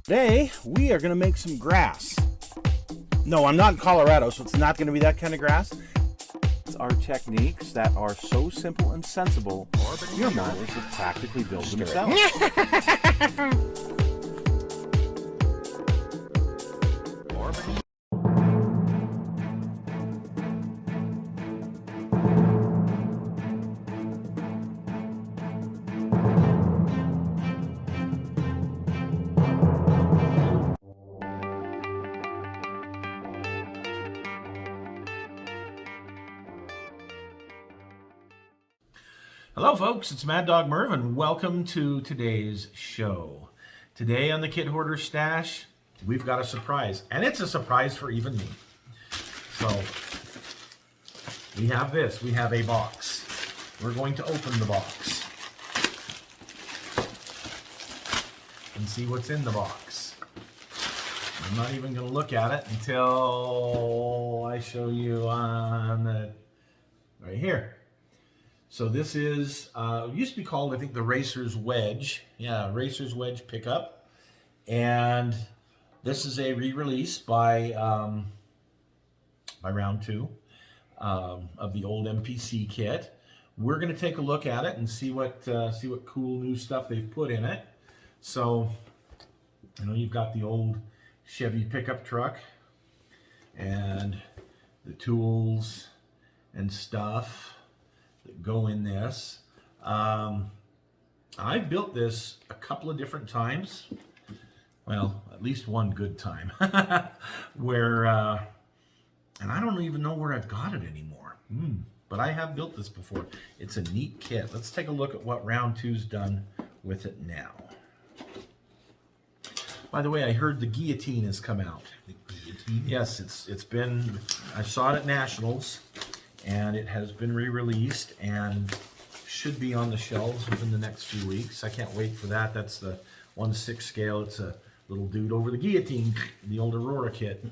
Today, we are going to make some grass. No, I'm not in Colorado, so it's not going to be that kind of grass. It's our techniques that are so simple and sensible, your models will practically build themselves. Hello folks, it's Mad Dog Merv and welcome to today's show. Today on the Kit Hoarder Stash, we've got a surprise, and it's a surprise for even me. So, we have this, we have a box. We're going to open the box and see what's in the box. I'm not even going to look at it until I show you on the, right here. So this is, used to be called, I think, the Racers Wedge. Yeah, Racers Wedge pickup. And this is a re-release by round 2 of the old MPC kit. We're going to take a look at it and see what cool new stuff they've put in it. So, I know you've got the old Chevy pickup truck and the tools and stuff that go in this. I've built this a couple of different times. Well, at least one good time. Where, and I don't even know where I've got it anymore. But I have built this before. It's a neat kit. Let's take a look at what round 2's done with it now. By the way, I heard the guillotine has come out. The guillotine? Yes, it's been, I saw it at Nationals. And it has been re-released and should be on the shelves within the next few weeks. I can't wait for that. That's the 1/6 scale. It's a little dude over the guillotine, the old Aurora kit.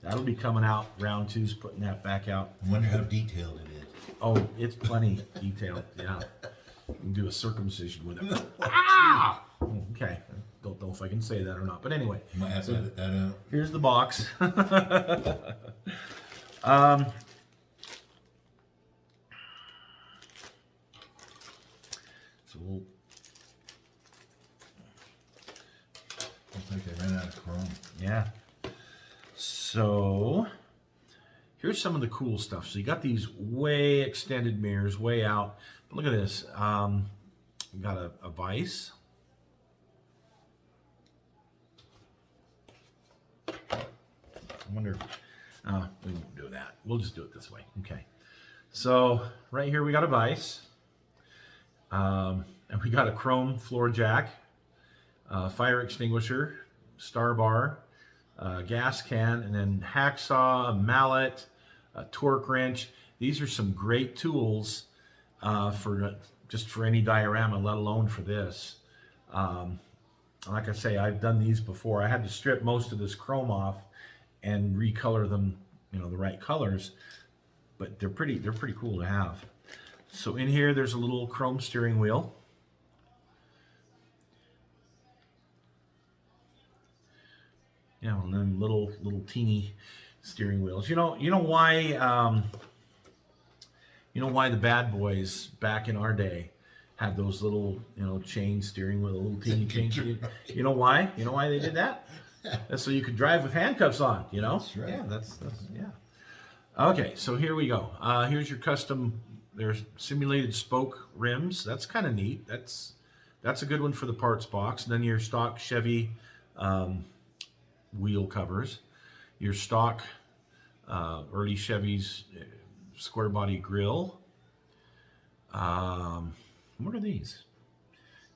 That'll be coming out. Round 2's putting that back out. I wonder how detailed it is. Oh, it's plenty detailed. Yeah, you can do a circumcision with it. Ah! Okay, don't know if I can say that or not. But anyway, You might have to edit that out. Here's the box. Looks like they ran out of chrome. Yeah. So here's some of the cool stuff. So you got these way extended mirrors, way out. But look at this. We got a vise. I wonder. We won't do that. We'll just do it this way. Okay. So right here we got a vise. And we got a chrome floor jack, fire extinguisher, star bar, gas can, and then hacksaw, a mallet, a torque wrench. These are some great tools just for any diorama, let alone for this. Like I say, I've done these before. I had to strip most of this chrome off and recolor them, the right colors. But they're pretty cool to have. So in here, there's a little chrome steering wheel. Yeah, and then little teeny steering wheels. You know why the bad boys back in our day had those little chain steering wheel, little teeny chain. You know why? You know why they did that? That's so you could drive with handcuffs on. That's right. Yeah, that's yeah. Okay, so here we go. Here's your custom. There's simulated spoke rims. That's kind of neat. That's a good one for the parts box. And then your stock Chevy wheel covers. Your stock early Chevy's square body grille. What are these?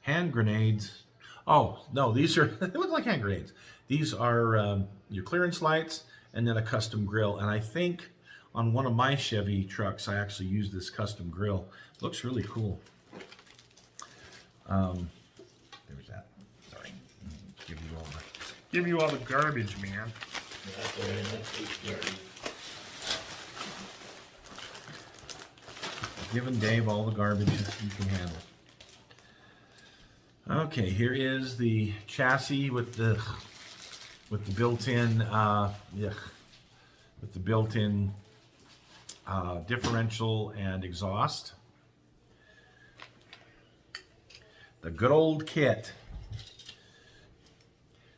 Hand grenades. Oh, no, these are, they look like hand grenades. These are your clearance lights and then a custom grill. And I think on one of my Chevy trucks, I actually used this custom grill. Looks really cool. There's that. Sorry. Give you all the garbage, man. Giving Dave all the garbage you can handle. Okay, here is the chassis with the built-in differential and exhaust. The good old kit.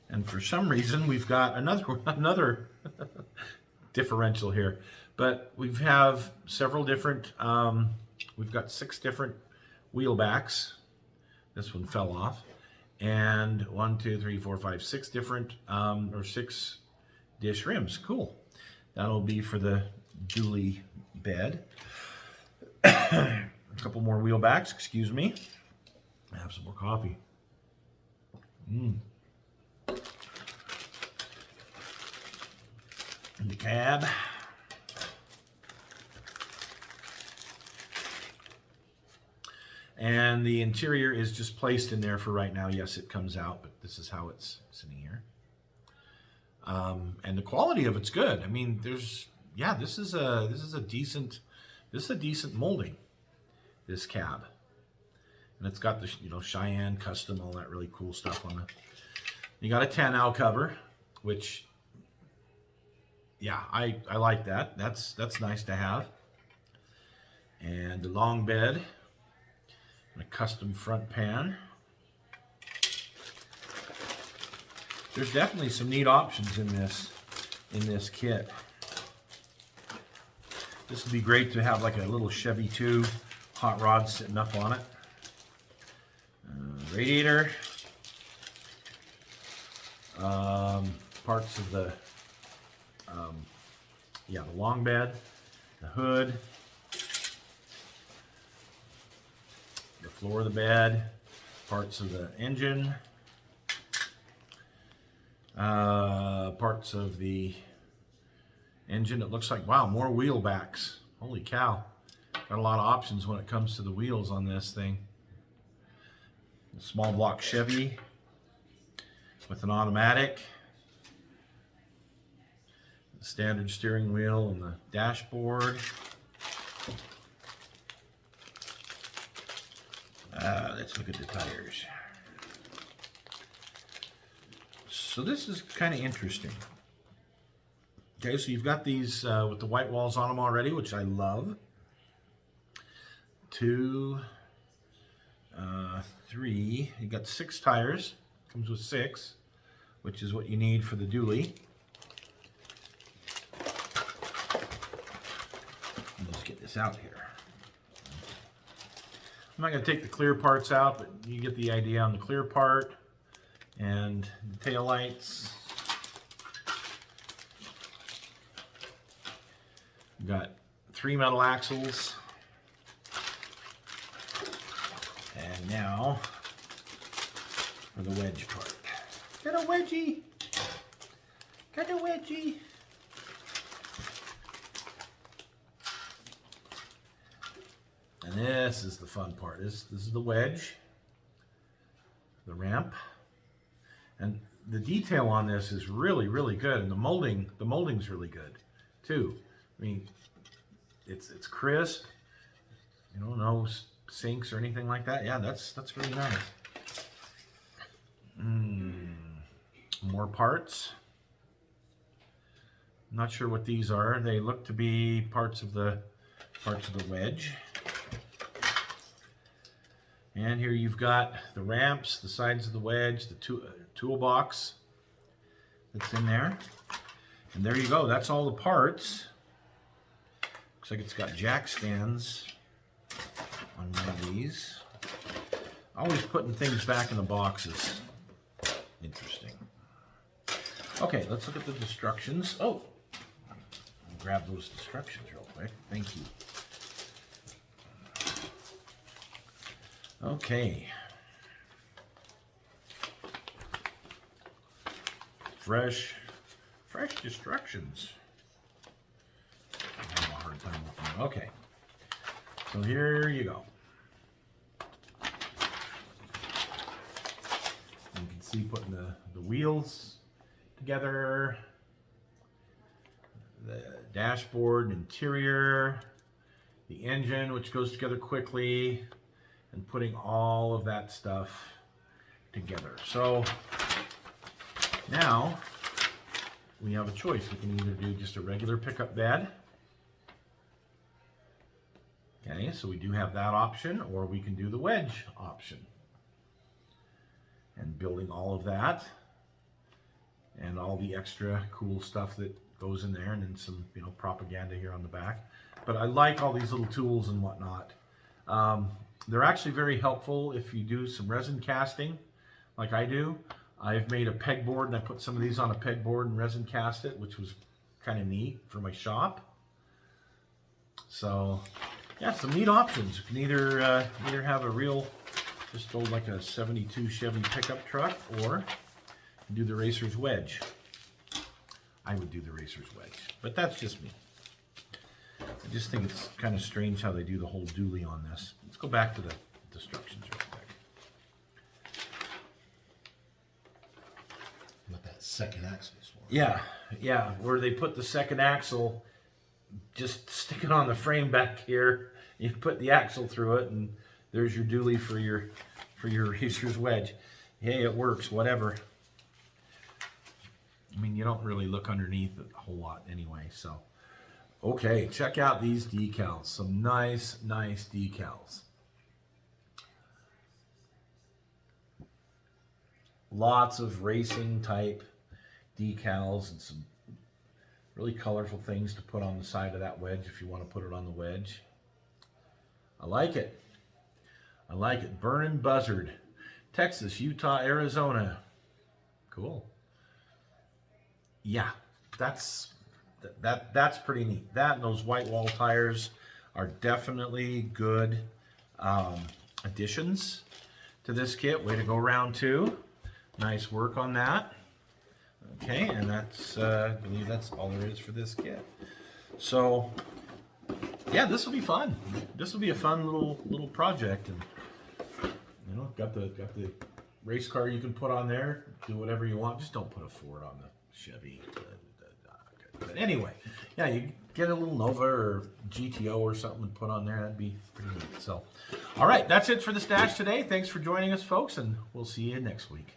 And for some reason, we've got another differential here. But we have several different, we've got 6 different wheel backs. This one fell off. And 1, 2, 3, 4, 5, 6 different, or 6 dish rims. Cool. That'll be for the dually bed. A couple more wheel backs, excuse me. Have some more coffee. In the cab. And the interior is just placed in there for right now. Yes, it comes out, but this is how it's sitting here. And the quality of it's good. I mean, this is a decent molding, this cab. And it's got the Cheyenne custom, all that really cool stuff on it. You got a tonneau cover, which I like that. That's nice to have. And the long bed. And a custom front pan. There's definitely some neat options in this kit. This would be great to have like a little Chevy 2 hot rod sitting up on it. Radiator. Parts of the the long bed, the hood. The floor of the bed, parts of the engine, parts of the engine. It looks like, wow, more wheel backs. Holy cow. Got a lot of options when it comes to the wheels on this thing. A small block Chevy with an automatic. The standard steering wheel and the dashboard. Let's look at the tires. So this is kind of interesting. Okay, so you've got these with the white walls on them already, which I love. 2, 3. You got 6 tires. Comes with 6, which is what you need for the dually. Let's get this out here. I'm not going to take the clear parts out, but you get the idea on the clear part. And the tail lights. We've got 3 metal axles. And now for the wedge part. Got a wedgie! Got a wedgie! And this is the fun part. This is the wedge, the ramp, and the detail on this is really, really good. And the molding's really good too. I mean, it's crisp. No sinks or anything like that. Yeah, that's really nice. More parts. I'm not sure what these are. They look to be parts of the wedge. And here you've got the ramps, the sides of the wedge, the toolbox that's in there. And there you go. That's all the parts. Looks like it's got jack stands on one of these. Always putting things back in the boxes. Interesting. Okay, let's look at the instructions. Oh, I'll grab those instructions real quick. Thank you. Okay. Fresh instructions. I'm having a hard time with them. Okay. So here you go. You can see putting the wheels together, the dashboard and interior, the engine, which goes together quickly, and putting all of that stuff together. So now we have a choice. We can either do just a regular pickup bed. Okay, so we do have that option, or we can do the wedge option. And building all of that and all the extra cool stuff that goes in there, and then some, you know, propaganda here on the back. But I like all these little tools and whatnot. They're actually very helpful if you do some resin casting, like I do. I've made a pegboard, and I put some of these on a pegboard and resin cast it, which was kind of neat for my shop. So, yeah, some neat options. You can either have a real, just old like a 72 Chevy pickup truck, or do the Racers Wedge. I would do the Racers Wedge, but that's just me. I just think it's kind of strange how they do the whole dually on this. Let's go back to the instructions real quick. What that second axle is for. Yeah, where they put the second axle, just stick it on the frame back here. You put the axle through it, and there's your dually for your Racers Wedge. Hey, it works, whatever. I mean, you don't really look underneath it a whole lot anyway, so. Okay, check out these decals. Some nice decals. Lots of racing type decals and some really colorful things to put on the side of that wedge if you want to put it on the wedge. I like it. I like it. Burning Buzzard. Texas, Utah, Arizona. Cool. Yeah, that's pretty neat. That and those white wall tires are definitely good additions to this kit. Way to go, round two. Nice work on that. Okay, and that's I believe that's all there is for this kit. So yeah, this will be fun. This will be a fun little project, and you know, got the race car you can put on there. Do whatever you want. Just don't put a Ford on the Chevy. But anyway, yeah, you get a little Nova or GTO or something to put on there. That'd be pretty neat. So, all right, that's it for the stash today. Thanks for joining us, folks, and we'll see you next week.